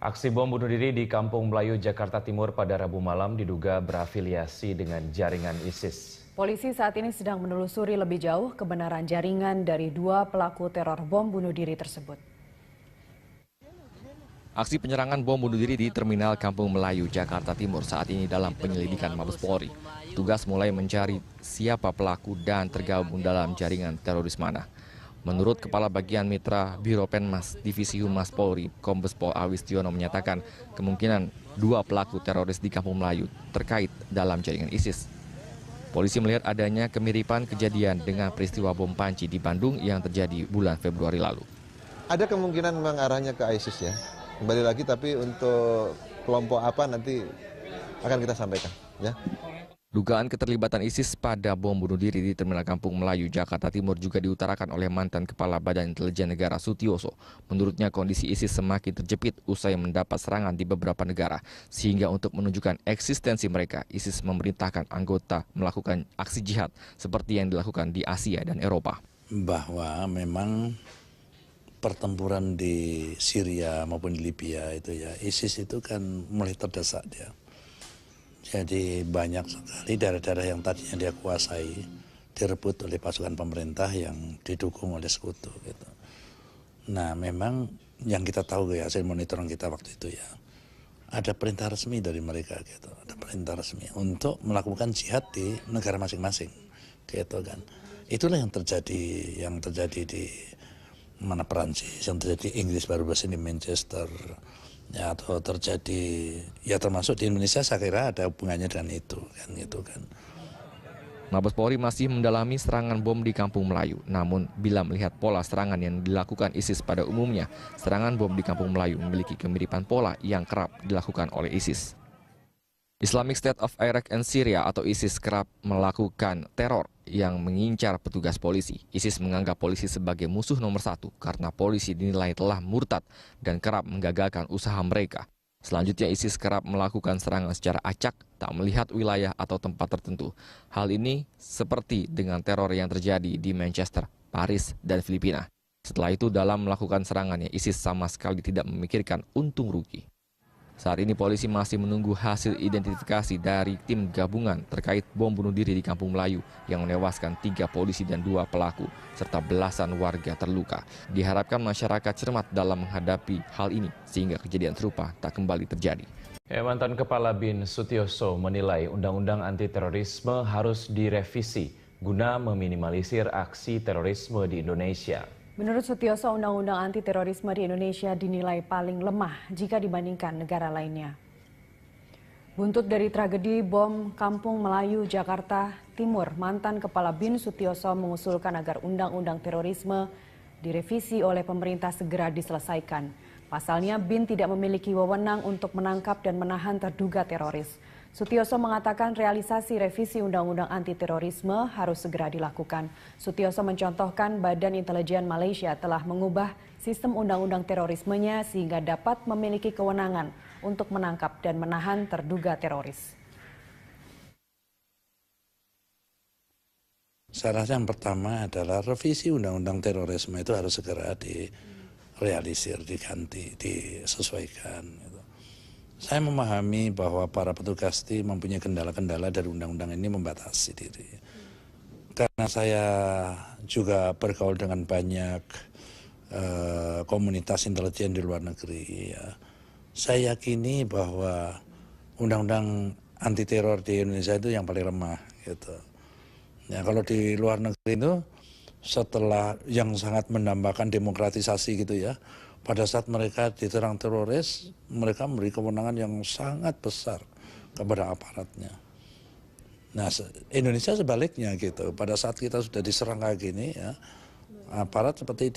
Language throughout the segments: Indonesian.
Aksi bom bunuh diri di Kampung Melayu, Jakarta Timur pada Rabu malam diduga berafiliasi dengan jaringan ISIS. Polisi saat ini sedang menelusuri lebih jauh kebenaran jaringan dari dua pelaku teror bom bunuh diri tersebut. Aksi penyerangan bom bunuh diri di Terminal Kampung Melayu, Jakarta Timur saat ini dalam penyelidikan Mabes Polri. Tugas mulai mencari siapa pelaku dan tergabung dalam jaringan teroris mana. Menurut Kepala Bagian Mitra Biro Penmas Divisi Humas Polri, Kombes Pol Awistiono menyatakan kemungkinan dua pelaku teroris di Kampung Melayu terkait dalam jaringan ISIS. Polisi melihat adanya kemiripan kejadian dengan peristiwa bom panci di Bandung yang terjadi bulan Februari lalu. Ada kemungkinan memang arahnya ke ISIS ya. Kembali lagi, tapi untuk kelompok apa nanti akan kita sampaikan ya. Dugaan keterlibatan ISIS pada bom bunuh diri di Terminal Kampung Melayu, Jakarta Timur juga diutarakan oleh mantan Kepala Badan Intelijen Negara Sutioso. Menurutnya kondisi ISIS semakin terjepit usai mendapat serangan di beberapa negara. Sehingga untuk menunjukkan eksistensi mereka, ISIS memerintahkan anggota melakukan aksi jihad seperti yang dilakukan di Asia dan Eropa. Bahwa memang pertempuran di Syria maupun di Libya itu ya, ISIS itu kan mulai terdesak dia. Jadi banyak sekali daerah-daerah yang tadinya dia kuasai direbut oleh pasukan pemerintah yang didukung oleh sekutu gitu. Nah memang yang kita tahu ya, hasil monitoring kita waktu itu ya, ada perintah resmi dari mereka gitu, ada perintah resmi untuk melakukan jihad di negara masing-masing gitu kan. Itulah yang terjadi di mana Perancis, yang terjadi di Inggris baru di Manchester. Ya, atau terjadi ya termasuk di Indonesia, saya kira ada hubungannya dengan itu kan gitu kan. Mabes Polri masih mendalami serangan bom di Kampung Melayu. Namun bila melihat pola serangan yang dilakukan ISIS pada umumnya, serangan bom di Kampung Melayu memiliki kemiripan pola yang kerap dilakukan oleh ISIS. Islamic State of Iraq and Syria atau ISIS kerap melakukan teror yang mengincar petugas polisi. ISIS menganggap polisi sebagai musuh nomor satu karena polisi dinilai telah murtad dan kerap menggagalkan usaha mereka. Selanjutnya ISIS kerap melakukan serangan secara acak, tak melihat wilayah atau tempat tertentu. Hal ini seperti dengan teror yang terjadi di Manchester, Paris, dan Filipina. Setelah itu dalam melakukan serangannya, ISIS sama sekali tidak memikirkan untung rugi. Saat ini polisi masih menunggu hasil identifikasi dari tim gabungan terkait bom bunuh diri di Kampung Melayu yang menewaskan 3 polisi dan 2 pelaku serta belasan warga terluka. Diharapkan masyarakat cermat dalam menghadapi hal ini sehingga kejadian serupa tak kembali terjadi. Mantan Kepala BIN Sutioso menilai undang-undang anti terorisme harus direvisi guna meminimalisir aksi terorisme di Indonesia. Menurut Sutioso, undang-undang anti terorisme di Indonesia dinilai paling lemah jika dibandingkan negara lainnya. Buntut dari tragedi bom Kampung Melayu, Jakarta Timur, mantan Kepala BIN Sutioso mengusulkan agar undang-undang terorisme direvisi oleh pemerintah segera diselesaikan. Pasalnya, BIN tidak memiliki wewenang untuk menangkap dan menahan terduga teroris. Sutioso mengatakan realisasi revisi Undang-Undang Anti Terorisme harus segera dilakukan. Sutioso mencontohkan Badan Intelijen Malaysia telah mengubah sistem undang-undang terorismenya sehingga dapat memiliki kewenangan untuk menangkap dan menahan terduga teroris. Saya rasa yang pertama adalah revisi Undang-Undang Terorisme itu harus segera direalisir, diganti, disesuaikan. Gitu. Saya memahami bahwa para petugas itu mempunyai kendala-kendala dari undang-undang ini membatasi diri. Karena saya juga bergaul dengan banyak komunitas intelijen di luar negeri. Ya. Saya yakini bahwa undang-undang anti teror di Indonesia itu yang paling lemah. Gitu. Ya, kalau di luar negeri itu setelah yang sangat menambahkan demokratisasi gitu ya. Pada saat mereka diterang teroris, mereka memberi kewenangan yang sangat besar kepada aparatnya. Nah, Indonesia sebaliknya gitu. Pada saat kita sudah diserang kayak gini, ya, aparat seperti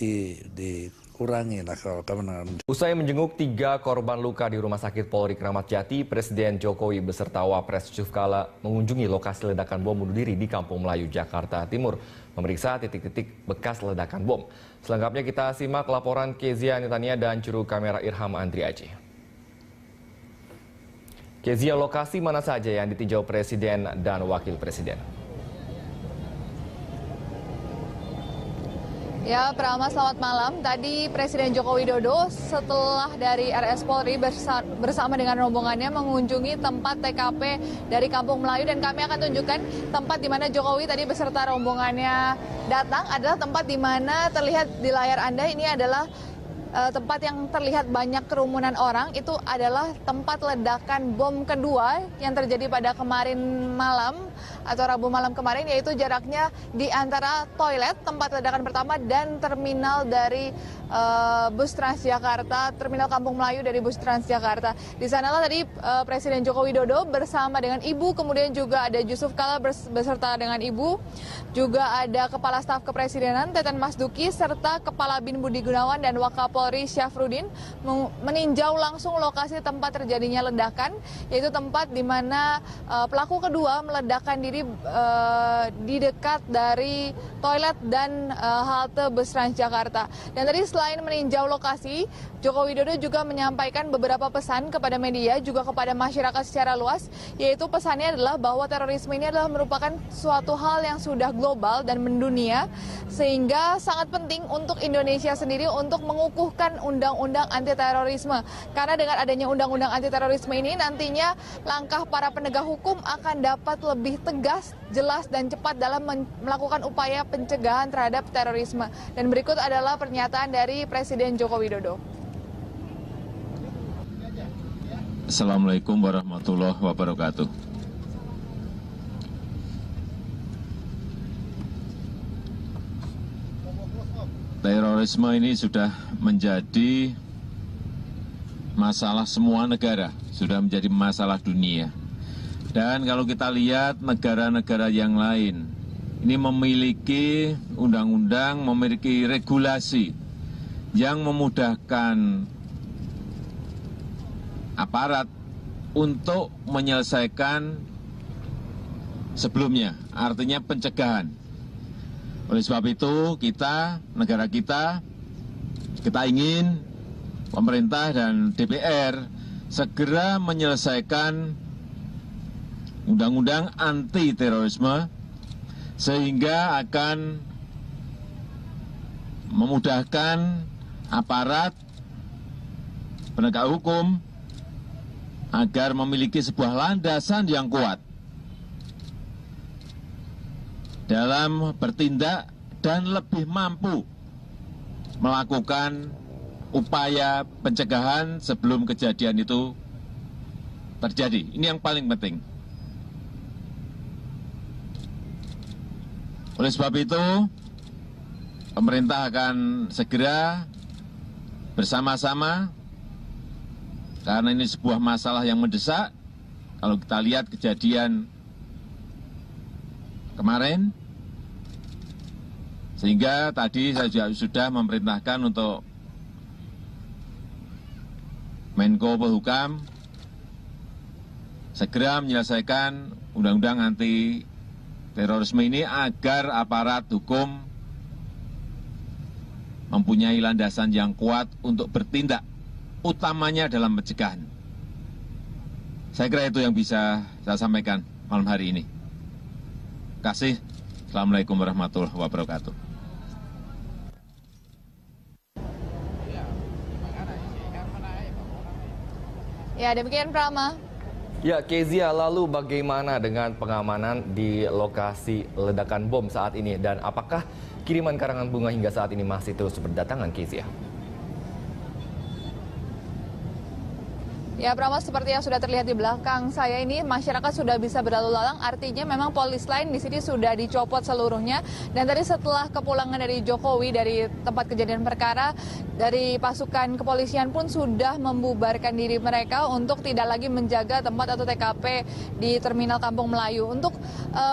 dikurangi lah kewenangan. Usai menjenguk 3 korban luka di Rumah Sakit Polri Kramat Jati, Presiden Jokowi beserta Wapres Yusuf Kala mengunjungi lokasi ledakan bom bunuh diri di Kampung Melayu, Jakarta Timur, memeriksa titik-titik bekas ledakan bom. Selengkapnya kita simak laporan Kezia Netania dan juru kamera Irham Andri Aceh. Kezia, lokasi mana saja yang ditinjau Presiden dan Wakil Presiden? Ya, Prama, selamat malam. Tadi Presiden Joko Widodo setelah dari RS Polri bersama dengan rombongannya mengunjungi tempat TKP dari Kampung Melayu, dan kami akan tunjukkan tempat di mana Jokowi tadi beserta rombongannya datang adalah tempat di mana terlihat di layar Anda ini adalah tempat yang terlihat banyak kerumunan orang. Itu adalah tempat ledakan bom kedua yang terjadi pada kemarin malam atau Rabu malam kemarin, yaitu jaraknya di antara toilet tempat ledakan pertama dan terminal dari bus Transjakarta, terminal Kampung Melayu dari bus Transjakarta. Di sanalah tadi Presiden Joko Widodo bersama dengan Ibu, kemudian juga ada Yusuf Kala beserta dengan Ibu, juga ada Kepala Staf Kepresidenan Teten Mas Duki serta Kepala BIN Budi Gunawan dan Wakapolri Syafruddin meninjau langsung lokasi tempat terjadinya ledakan, yaitu tempat di mana pelaku kedua meledakkan diri di dekat dari toilet dan halte bus Transjakarta. Dan tadi selain meninjau lokasi, Joko Widodo juga menyampaikan beberapa pesan kepada media, juga kepada masyarakat secara luas, yaitu pesannya adalah bahwa terorisme ini adalah merupakan suatu hal yang sudah global dan mendunia, sehingga sangat penting untuk Indonesia sendiri untuk mengukuhkan undang-undang anti terorisme. Karena dengan adanya undang-undang anti terorisme ini, nantinya langkah para penegak hukum akan dapat lebih tegas, jelas, dan cepat dalam melakukan upaya pencegahan terhadap terorisme. Dan berikut adalah pernyataan dari Presiden Joko Widodo. Assalamualaikum warahmatullahi wabarakatuh. Terorisme ini sudah menjadi masalah semua negara, sudah menjadi masalah dunia. Dan kalau kita lihat negara-negara yang lain, ini memiliki undang-undang, memiliki regulasi yang memudahkan aparat untuk menyelesaikan sebelumnya, artinya pencegahan. Oleh sebab itu, negara kita ingin pemerintah dan DPR segera menyelesaikan undang-undang anti terorisme, sehingga akan memudahkan aparat penegak hukum agar memiliki sebuah landasan yang kuat dalam bertindak dan lebih mampu melakukan upaya pencegahan sebelum kejadian itu terjadi. Ini yang paling penting. Oleh sebab itu, pemerintah akan segera bersama-sama, karena ini sebuah masalah yang mendesak. Kalau kita lihat kejadian kemarin, sehingga tadi saya juga sudah memerintahkan untuk Menko Polhukam segera menyelesaikan undang-undang anti terorisme ini agar aparat hukum mempunyai landasan yang kuat untuk bertindak, utamanya dalam pencegahan. Saya kira itu yang bisa saya sampaikan malam hari ini. Terima kasih. Assalamualaikum warahmatullahi wabarakatuh. Ya, demikian Prama. Ya, Kezia, lalu bagaimana dengan pengamanan di lokasi ledakan bom saat ini? Dan apakah kiriman karangan bunga hingga saat ini masih terus berdatangan, Kezia? Ya, Prama, seperti yang sudah terlihat di belakang saya ini, masyarakat sudah bisa berlalu lalang. Artinya memang polis lain di sini sudah dicopot seluruhnya. Dan tadi setelah kepulangan dari Jokowi dari tempat kejadian perkara, dari pasukan kepolisian pun sudah membubarkan diri mereka untuk tidak lagi menjaga tempat atau TKP di Terminal Kampung Melayu. Untuk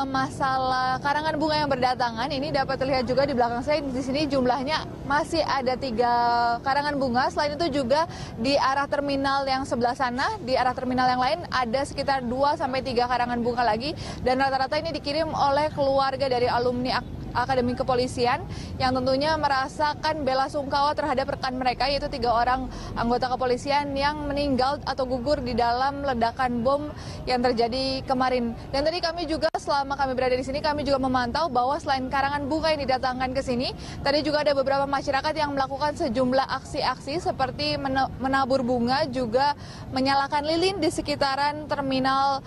masalah karangan bunga yang berdatangan, ini dapat terlihat juga di belakang saya. Di sini jumlahnya masih ada 3 karangan bunga. Selain itu juga di arah terminal yang sebelah sana, di arah terminal yang lain ada sekitar 2-3 karangan bunga lagi, dan rata-rata ini dikirim oleh keluarga dari alumni Akademi Kepolisian yang tentunya merasakan bela sungkawa terhadap rekan mereka, yaitu 3 orang anggota kepolisian yang meninggal atau gugur di dalam ledakan bom yang terjadi kemarin. Dan tadi kami juga selama kami berada di sini, kami juga memantau bahwa selain karangan bunga yang didatangkan ke sini, tadi juga ada beberapa masyarakat yang melakukan sejumlah aksi-aksi seperti menabur bunga, juga menyalakan lilin di sekitaran terminal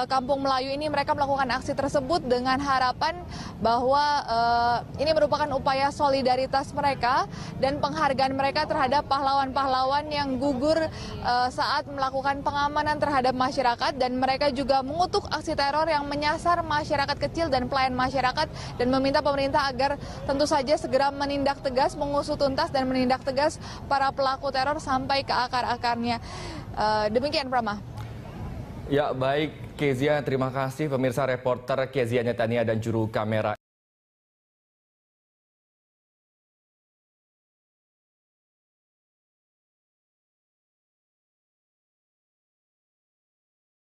Kampung Melayu ini. Mereka melakukan aksi tersebut dengan harapan bahwa ini merupakan upaya solidaritas mereka dan penghargaan mereka terhadap pahlawan-pahlawan yang gugur saat melakukan pengamanan terhadap masyarakat, dan mereka juga mengutuk aksi teror yang menyasar masyarakat kecil dan pelayan masyarakat dan meminta pemerintah agar tentu saja segera menindak tegas, mengusut tuntas dan menindak tegas para pelaku teror sampai ke akar-akarnya. Demikian, Prama. Ya, baik Kezia, terima kasih pemirsa reporter Kezia Netania dan juru kamera